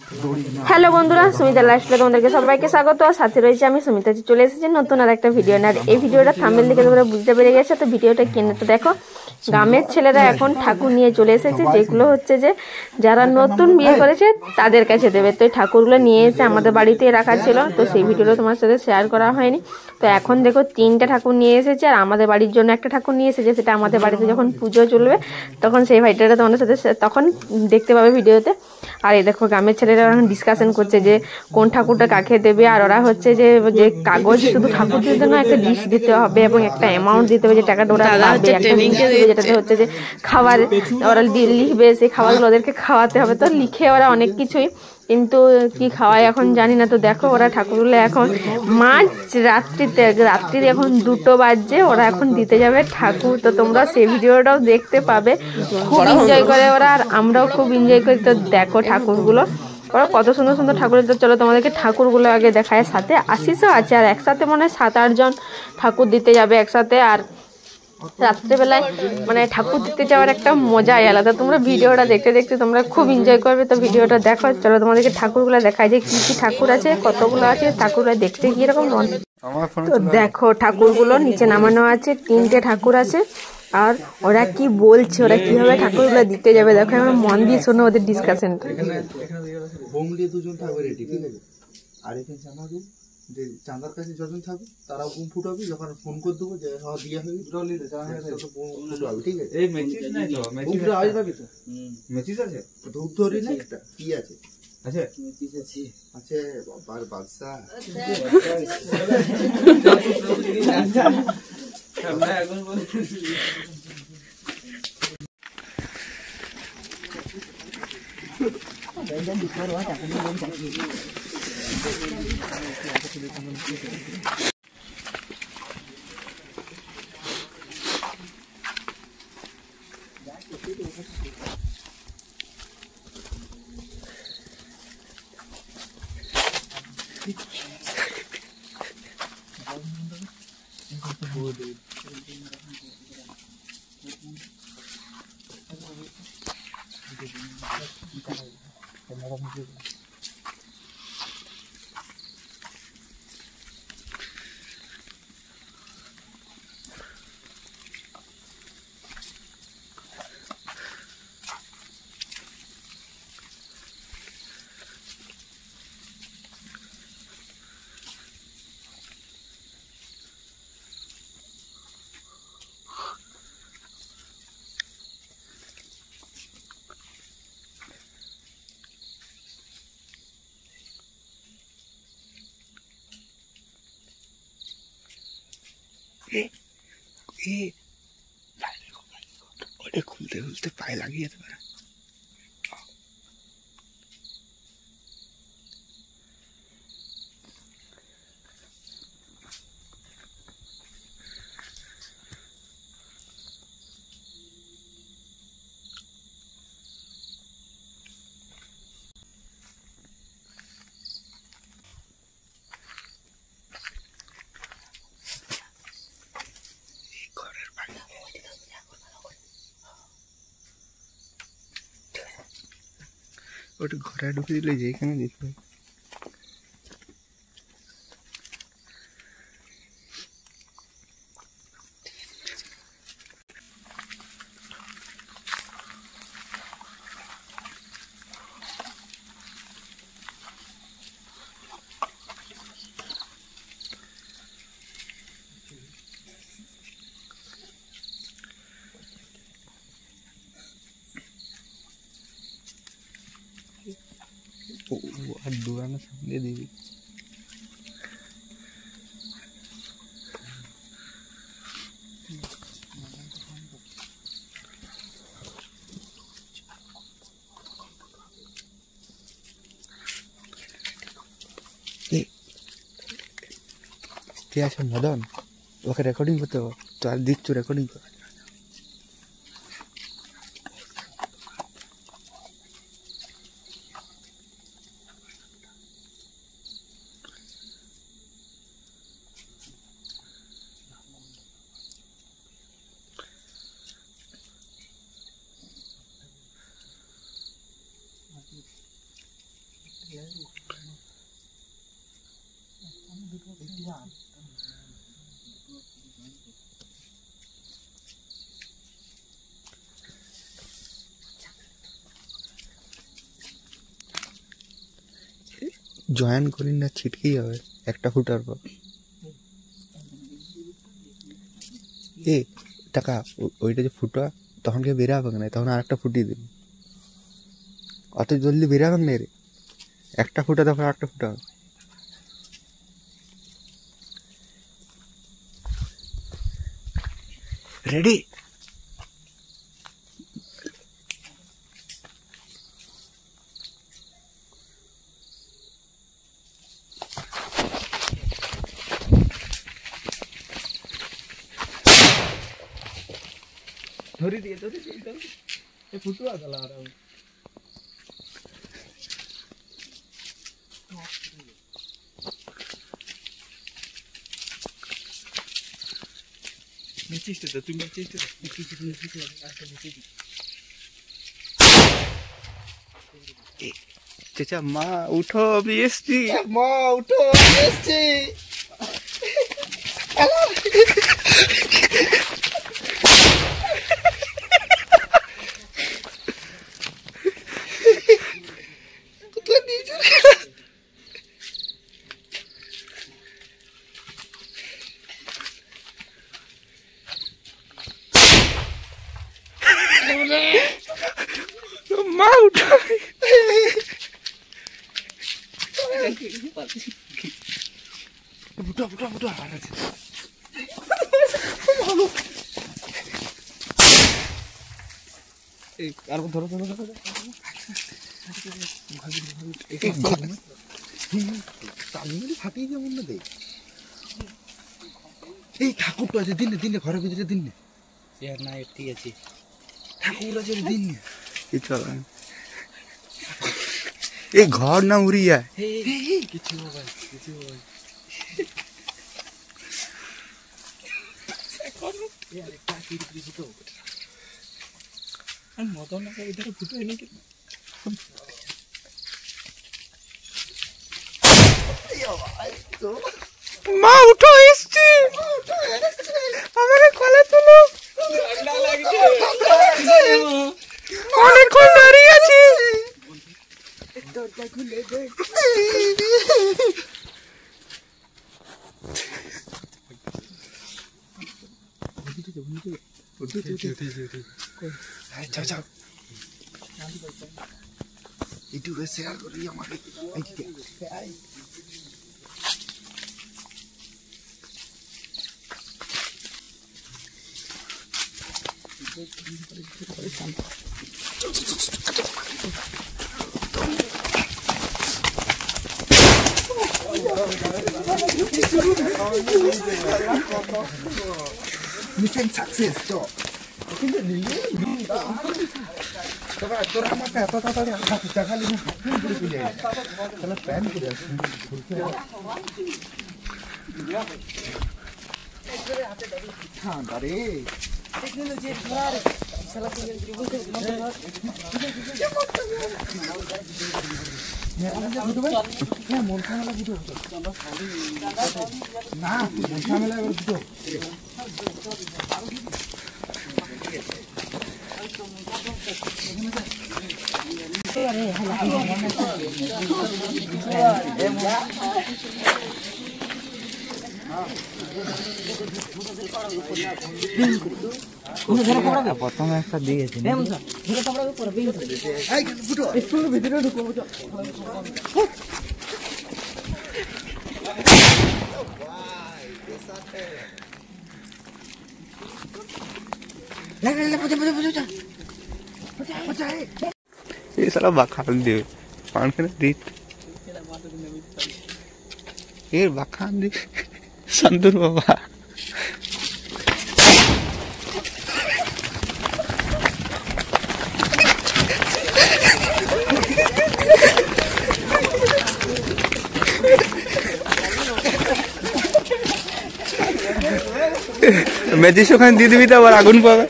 Hello বন্ধুরা, সুমিতা লাইফস্টাইলে তোমাদেরকে সবাইকে স্বাগত। আর সাথে রয়েছে আমি সুমিতা। চলে এসেছি নতুন আর একটা ভিডিও না। এই ভিডিওটা থাম্বনেল দেখে তোমরা বুঝতে পেরে গেছো তো ভিডিওটা কেন। তো দেখো, গ্রামের ছেলেরা এখন ঠাকুর নিয়ে চলে এসেছে, যেগুলো হচ্ছে যে যারা নতুন বিয়ে করেছে তাদের কাছে দেবে। তো এই ঠাকুরগুলো নিয়ে এসে আমাদের বাড়িতে রাখা ছিল, তো সেই ভিডিওটা তোমার সাথে শেয়ার করা হয়নি। তো এখন দেখো 3টে ঠাকুর নিয়ে এসেছে, আর আমাদের বাড়ির জন্য একটা ঠাকুর নিয়ে এসেছে। সেটা আমাদের বাড়িতে যখন পুজো চলবে তখন সেই ভাইটাটা তোমাদের সাথে তখন দেখতে পাবে ভিডিওতে। আর এই দেখো, গ্রামের ছেলেরা এখন ডিসকাশন করছে যে কোন ঠাকুরটা কাকে দেবে। আর ওরা হচ্ছে যে যে কাগজ শুধু ঠাকুর দিতে না, একটা লিস্ট দিতে হবে এবং একটা অ্যামাউন্ট দিতে হবে যে টাকাটা ওরা পাবে। একটা লিস্ট দিবে যেটাতে হচ্ছে যে খাবার ওরা লিখবে, সেই খাবারগুলো ওদেরকে খাওয়াতে হবে। তো লিখে ওরা অনেক কিছুই, কিন্তু কি খাওয়ায় এখন জানি না। তো দেখো, ওরা ঠাকুরগুলো এখন মাঝ রাত্রিতে এখন 2টো বাজছে, ওরা এখন দিতে যাবে ঠাকুর। তো তোমরা সেই ভিডিওটাও দেখতে পাবে, খুব এনজয় করে ওরা, আর আমরাও খুব এনজয় করি। তো দেখো ঠাকুরগুলো, ওরা কত সুন্দর সুন্দর ঠাকুর। তো চলো তোমাদেরকে ঠাকুরগুলো আগে দেখায়। সাথে আশিসও আছে, আর একসাথে মনে হয় 7-8 জন ঠাকুর দিতে যাবে একসাথে। আর রাত্রেবেলায় মানে ঠাকুর দিতে যাওয়ার একটা মজাই আলাদা। তোমরা ভিডিওটা দেখতে দেখতে তোমরা খুব এনজয় করবে। তো ভিডিওটা দেখো। চলো তোমাদেরকে ঠাকুরগুলো দেখায় যে কি কি ঠাকুর আছে, কতগুলো আছে, ঠাকুরগুলো দেখতে কিরকম। তো দেখো, ঠাকুরগুলো নিচে নামানো আছে, 3টে ঠাকুর আছে। আর ওরা কি বলছে, ওরা কিভাবে ঠাকুরগুলো দিতে যাবে দেখো। আমরা মন দিয়ে শোনো ওদের ডিসকাশনটা। দুজন থাকবে রেডি, ঠিক আছে? আর এখানে জানাবেন যে চাঁদার কাছে যখন থাকবে তারা বুম ফুটাবে, যখন ফোন করে দেবো যে হ্যাঁ দিয়া হবে ফুটাবে, ঠিক আছে? এই মেচিস নাই তো, মেচিস আসবে তো, মেচিস আছে, ধূপ ধরি না, একটা কি আছে, আচ্ছা মেচিস আছে, আছে বাবার বাদশা। আমরা এখন বলি ওটা খুলতে খুলতে পায়ে লাগিয়ে যেতে পারে। ওটা ঘরে ঢুকে দিলে যেখানে দেখবে আর দোকানের সামনে দিবি। কে আছে মদন? ওকে রেকর্ডিং করতে হবে তো, আর দিচ্ছ রেকর্ডিং কর। জয়েন করি না ছিটকেই হবে একটা ফুটার পর। এ টাকা ওইটা যে ফুটা তখন কে বেরাবে না, তখন আর একটা ফুটিয়ে দিবি। অত জলদি বেরাবেন না রে, একটা ফুটা তখন আর একটা ফুটা হবে। রেডি? ধরে দিয়ে ফুটুয়া গেল আর চেষ্টা তুমি চেষ্টা চেঁচা মা উঠো আমি এসছি, মা উঠো আমি এসছি। মা উঠো ফুটো ফুটো ফুটো আর আছে এই আর ধরো ধরো ধরো তালিমালি ফাটিয়ে যেমন না দেখ। এই ঠাকুরটা আছে দিন দিন ঘরের ভিতরে দিন না ঠিক আছে ঠাকুর আছে দিন চল এই ঘর না উড়িয়া কিছু কিছু মদন ইধার ফুটো নাকি মা উঠো এসছি আমার কলে তুলো অনেকক্ষণ দাঁড়িয়ে আছি। ইউটিউবে শেয়ার করি আমাকে মিশন সাকসেস তো কিন্তু নিলে তোরা আমাকে এত তাড়াতাড়ি হাত চাকালি না হাত করে তুলে তাহলে প্যান করে আসুন ঠান্ডা রে টেকনোলজি ধর শালা তুই বলতে মন খামেলা বুঝো না মন খামেলা বুঝো প্রথমে একটা দিয়েছি ভিতরে ঢুকো ये साला बखान दे पान के दी ये बखान दे संतूर बाबा मैजिक खान दी दिबी तो आबार आगुन पाबे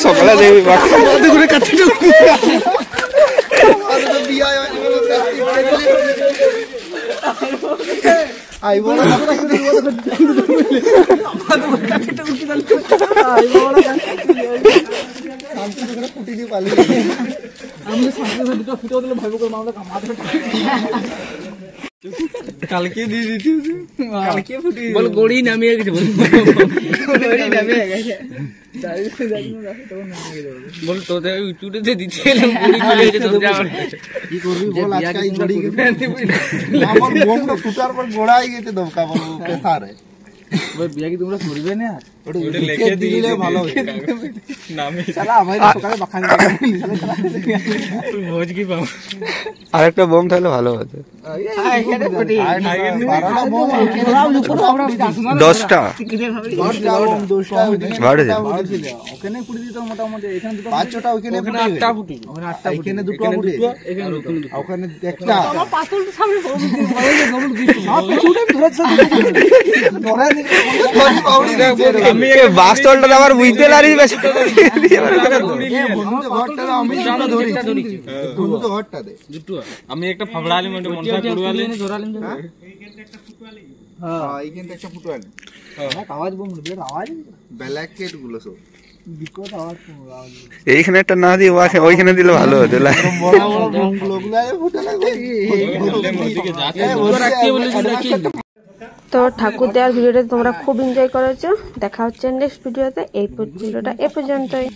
সকালে দেবী কালকে দিয়ে দিতে কালকে ফুটি বল গড়ি নামিয়ে গেছে বল তোদের চুটিতে দিতে গেলাম গড়ি চলে গেছে কি করবি বল আজকাই গড়ি গেছে আমার বোমটা ফুটার পর গোড়াই গেছে দমকা বল প্রেসারে ভাই বিয়া কি তোমরা করবে না ওটা লিখে দিলে ভালো হবে নামে শালা আমার সকালে বাখান ভোজ কি পাবো আরেকটা বোম তাহলে ভালো হতো। 10টা ওখানে পুড়ে দিত মোটামুটি এখানে দুটো 5টা ওখানে 8টা ফুটি এখানে দুটো ফুটে ওখানে একটা আমার পাতলটা সামনে আমি বাস্তলটা আবার বুঝতে পারি আমি একটা ফাবড়ালি মধ্যে মনসা কুড়ালি ধরালি হ্যাঁ এইখানে একটা ফুটো আনে আওয়াজ বম বের আওয়াজ ব্ল্যাক কেট গুলো সব বিকট আওয়াজ এইখানে একটা না দিয়ে ওইখানে দিলে ভালো হতো। বড় বড় বম গুলো ফুটে লাগে তো ঠাকুর দেওয়ার ভিডিওটা তোমরা খুব এনজয় করেছো। দেখা হচ্ছে নেক্সট ভিডিওতে। এই ভিডিওটা এ পর্যন্তই।